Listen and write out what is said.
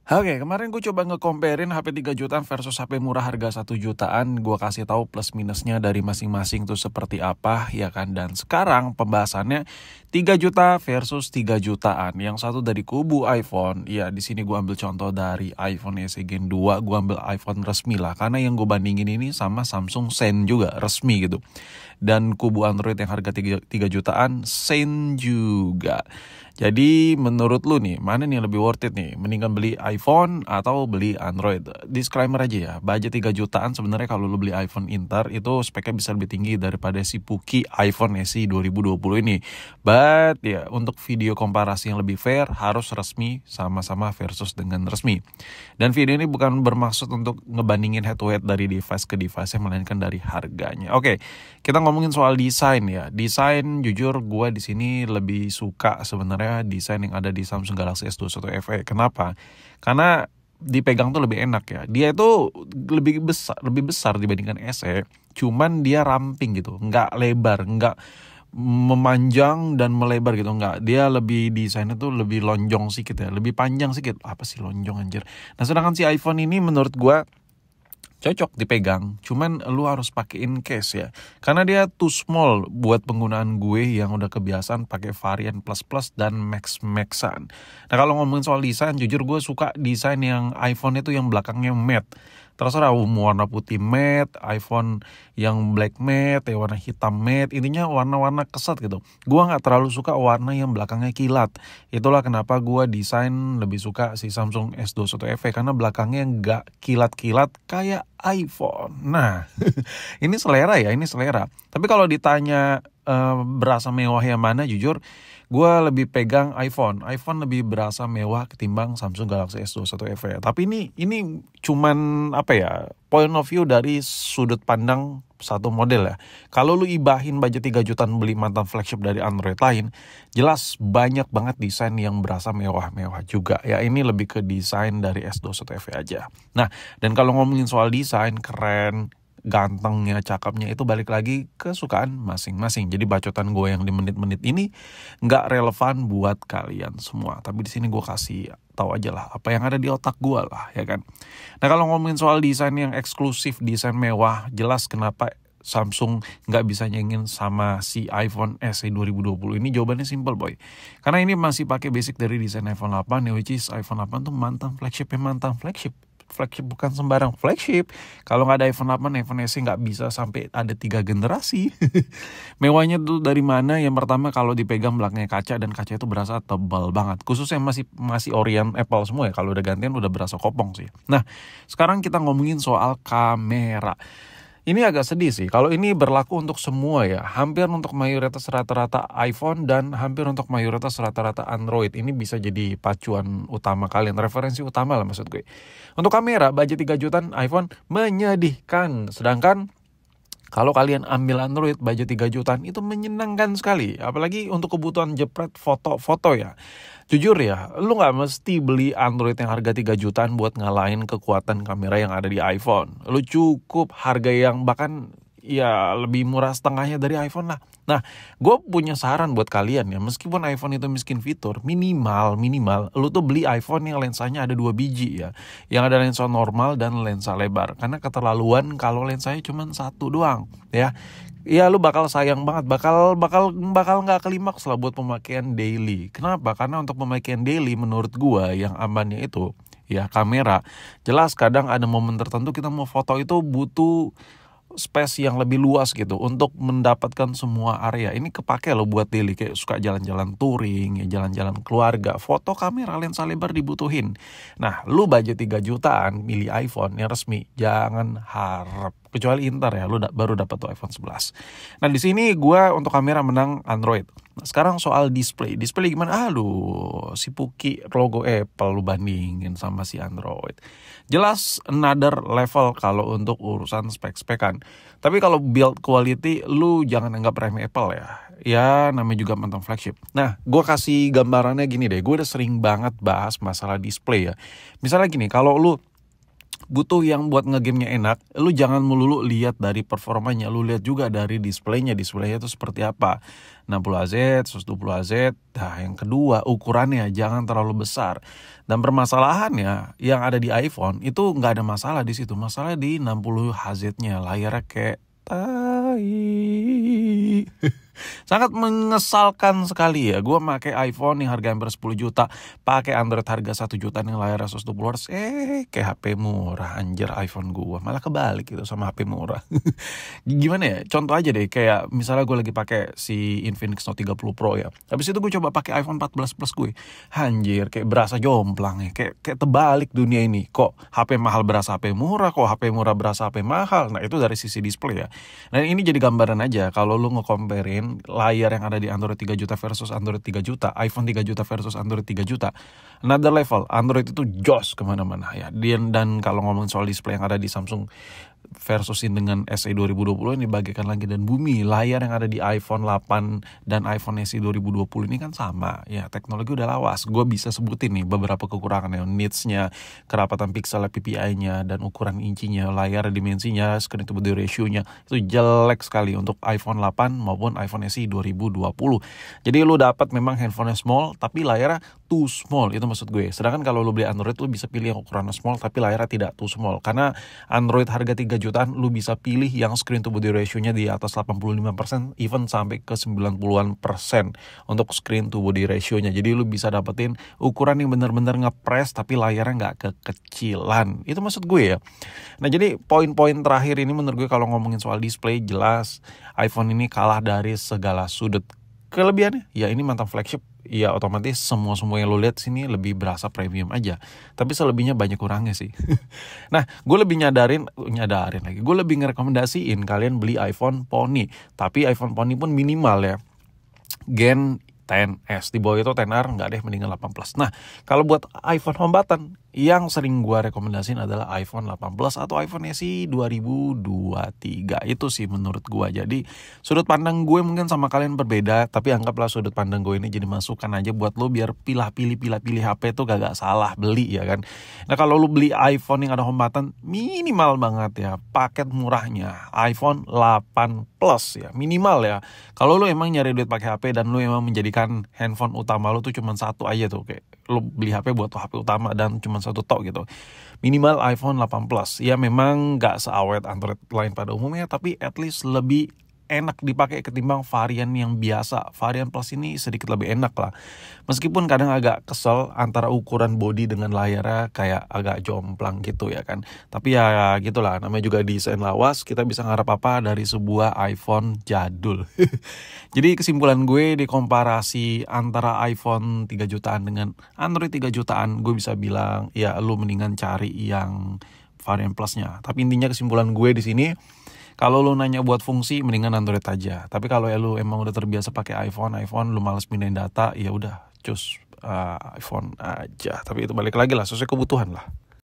Oke, kemarin gue coba nge-comparein HP 3 jutaan versus HP murah harga 1 jutaan. Gue kasih tahu plus minusnya dari masing-masing tuh seperti apa, ya kan. Dan sekarang pembahasannya 3 juta versus 3 jutaan. Yang satu dari kubu iPhone. Ya, di sini gue ambil contoh dari iPhone SE Gen 2. Gue ambil iPhone resmi lah. Karena yang gue bandingin ini sama Samsung Sen juga, resmi gitu. Dan kubu Android yang harga 3 jutaan, Sen juga. Jadi menurut lu nih, mana nih yang lebih worth it nih? Mendingan beli iPhone atau beli Android? Disclaimer aja ya, budget 3 jutaan sebenarnya kalau lu beli iPhone Inter itu speknya bisa lebih tinggi daripada si Puki iPhone SE 2020 ini. But ya, untuk video komparasi yang lebih fair harus resmi sama-sama versus dengan resmi. Dan video ini bukan bermaksud untuk ngebandingin head to head dari device ke device, melainkan dari harganya. Oke, kita ngomongin soal desain ya. Desain jujur gue di sini lebih suka sebenarnya desain yang ada di Samsung Galaxy S21 FE. Kenapa? Karena dipegang tuh lebih enak ya. Dia itu lebih besar dibandingkan SE. Cuman dia ramping gitu, nggak lebar, nggak memanjang dan melebar gitu, nggak. Dia lebih desainnya tuh lebih lonjong sedikit ya, lebih panjang sedikit. Apa sih lonjong anjir? Nah, sedangkan si iPhone ini menurut gue cocok dipegang, cuman lu harus pakein case ya, karena dia too small buat penggunaan gue yang udah kebiasaan pakai varian plus plus dan max-maxan. Nah, kalau ngomongin soal desain, jujur gue suka desain yang iPhone itu yang belakangnya matte. Terserah mau warna putih matte, iPhone yang black matte, ya warna hitam matte, intinya warna-warna kesat gitu. Gue nggak terlalu suka warna yang belakangnya kilat. Itulah kenapa gue desain lebih suka si Samsung S21 FE, karena belakangnya nggak kilat-kilat kayak iPhone. Nah, ini selera ya, ini selera. Tapi kalau ditanya berasa mewah yang mana, jujur gue lebih pegang iPhone. iPhone lebih berasa mewah ketimbang Samsung Galaxy S21 FE. Tapi ini cuman apa ya, point of view dari sudut pandang satu model ya. Kalau lu ibahin budget 3 jutaan beli mantan flagship dari Android lain, jelas banyak banget desain yang berasa mewah-mewah juga. Ya, ini lebih ke desain dari S21 FE aja. Nah, dan kalau ngomongin soal desain, keren, gantengnya, cakepnya, itu balik lagi ke kesukaan masing-masing. Jadi bacotan gue yang di menit-menit ini nggak relevan buat kalian semua. Tapi di sini gue kasih tahu aja lah apa yang ada di otak gue lah, ya kan. Nah, kalau ngomongin soal desain yang eksklusif, desain mewah, jelas kenapa Samsung nggak bisa nyanyiin sama si iPhone SE 2020 ini. Jawabannya simple boy, karena ini masih pakai basic dari desain iPhone 8 ya, which is iPhone 8 tuh mantan flagship bukan sembarang flagship. Kalau nggak ada iPhone 8, iPhone SE nggak bisa sampai ada 3 generasi. Mewahnya tuh dari mana? Yang pertama, kalau dipegang belakangnya kaca, dan kaca itu berasa tebal banget. Khususnya masih Orient Apple semua ya. Kalau udah gantian udah berasa kopong sih. Nah, sekarang kita ngomongin soal kamera. Ini agak sedih sih, kalau ini berlaku untuk semua ya, hampir untuk mayoritas rata-rata iPhone dan hampir untuk mayoritas rata-rata Android. Ini bisa jadi pacuan utama kalian, referensi utama lah maksud gue. Untuk kamera, budget 3 jutaan iPhone menyedihkan, sedangkan kalau kalian ambil Android budget 3 jutaan itu menyenangkan sekali. Apalagi untuk kebutuhan jepret foto-foto ya. Jujur ya, lu gak mesti beli Android yang harga 3 jutaan buat ngalahin kekuatan kamera yang ada di iPhone. Lu cukup harga yang bahkan ya lebih murah setengahnya dari iPhone lah. Nah, gue punya saran buat kalian ya. Meskipun iPhone itu miskin fitur, minimal lu tuh beli iPhone yang lensanya ada 2 biji ya. Yang ada lensa normal dan lensa lebar. Karena keterlaluan kalau lensanya cuma 1 doang ya. Iya, lu bakal sayang banget, bakal nggak klimaks lah buat pemakaian daily. Kenapa? Karena untuk pemakaian daily menurut gua yang amannya itu ya kamera. Jelas kadang ada momen tertentu kita mau foto itu butuh space yang lebih luas gitu untuk mendapatkan semua area. Ini kepake loh buat daily, kayak suka jalan-jalan touring, ya jalan-jalan keluarga, foto kamera lensa lebar dibutuhin. Nah, lu budget 3 jutaan milih iPhone yang resmi, jangan harap. Kecuali Inter ya, lu baru dapat tuh iPhone 11. Nah, di sini gue untuk kamera menang Android. Nah, sekarang soal display gimana? Aduh, si Puki logo Apple lu bandingin sama si Android. Jelas another level kalau untuk urusan spek-spekan. Tapi kalau build quality, lu jangan anggap remeh Apple ya. Ya, namanya juga mantan flagship. Nah, gue kasih gambarannya gini deh. Gue udah sering banget bahas masalah display ya. Misalnya gini, kalau lu butuh yang buat ngegamenya enak, lu jangan melulu lihat dari performanya, lu lihat juga dari displaynya itu seperti apa. 60Hz, 120Hz. Nah, yang kedua ukurannya jangan terlalu besar. Dan permasalahannya yang ada di iPhone itu nggak ada masalah di situ, masalah di 60Hz-nya, layarnya kayak tai. Sangat mengesalkan sekali ya. Gue pakai iPhone yang harga hampir 10 juta, pakai Android harga 1 juta yang layarnya 120 Hz, kayak HP murah anjir iPhone gue. Malah kebalik gitu sama HP murah. Gimana ya? Contoh aja deh, kayak misalnya gue lagi pakai si Infinix Note 30 Pro ya. Habis itu gue coba pakai iPhone 14 Plus gue. Anjir, kayak berasa jomplang ya. Kayak terbalik dunia ini. Kok HP mahal berasa HP murah, kok HP murah berasa HP mahal. Nah, itu dari sisi display ya. Nah, ini jadi gambaran aja kalau lu nge-comparein layar yang ada di Android 3 juta versus Android 3 juta, iPhone 3 juta versus Android 3 juta. Another level, Android itu jos kemana-mana ya. Dan kalau ngomongin soal display yang ada di Samsung versusin dengan SE 2020 ini bagaikan langit dan bumi. Layar yang ada di iPhone 8 dan iPhone SE 2020 ini kan sama ya, teknologi udah lawas. Gue bisa sebutin nih beberapa kekurangannya, nitsnya, kerapatan pixel PPI-nya, dan ukuran incinya, layar dimensinya, screen to body ratio-nya itu jelek sekali untuk iPhone 8 maupun iPhone SE 2020. Jadi lu dapat memang handphone small tapi layarnya too small, itu maksud gue. Sedangkan kalau lu beli Android, lu bisa pilih yang ukurannya small tapi layarnya tidak too small. Karena Android harga 3 jutaan, lu bisa pilih yang screen to body ratio-nya di atas 85%, even sampai ke 90-an% untuk screen to body ratio-nya. Jadi lu bisa dapetin ukuran yang benar-benar ngepres tapi layarnya nggak kekecilan. Itu maksud gue ya. Nah, jadi poin-poin terakhir ini menurut gue kalau ngomongin soal display, jelas iPhone ini kalah dari segala sudut. Kelebihannya ya ini mantan flagship, ya otomatis semua yang lo lihat sini lebih berasa premium aja. Tapi selebihnya banyak kurangnya sih. Nah, gue lebih nyadarin lagi. Gue lebih ngerekomendasiin kalian beli iPhone Pony. Tapi iPhone Pony pun minimal ya, Gen 10s, di bawah itu 10R nggak deh, mendingan 8 Plus. Nah, kalau buat iPhone home button, yang sering gue rekomendasiin adalah iPhone 8 Plus atau iPhone SE 2023. Itu sih menurut gue. Jadi sudut pandang gue mungkin sama kalian berbeda, tapi anggaplah sudut pandang gue ini jadi masukan aja buat lo biar pilih HP itu gak salah beli ya kan. Nah, kalau lo beli iPhone yang ada home button, minimal banget ya paket murahnya iPhone 8 Plus ya, minimal ya. Kalau lo emang nyari duit pakai HP dan lo emang menjadikan handphone utama lo tuh cuma satu aja tuh, kayak lo beli HP buat HP utama dan cuma satu tok gitu, minimal iPhone 8 Plus. Ya memang gak seawet Android lain pada umumnya, tapi at least lebih enak dipakai ketimbang varian yang biasa. Varian Plus ini sedikit lebih enak lah. Meskipun kadang agak kesel antara ukuran body dengan layarnya kayak agak jomplang gitu ya kan. Tapi ya gitulah, namanya juga desain lawas, kita bisa ngarep apa dari sebuah iPhone jadul. Jadi kesimpulan gue di komparasi antara iPhone 3 jutaan dengan Android 3 jutaan, gue bisa bilang ya lu mendingan cari yang varian Plusnya. Tapi intinya kesimpulan gue di sini, kalau lu nanya buat fungsi, mendingan Android aja. Tapi kalau lu emang udah terbiasa pakai iPhone, lu males pindahin data, ya udah, iPhone aja. Tapi itu balik lagi lah, sesuai kebutuhan lah.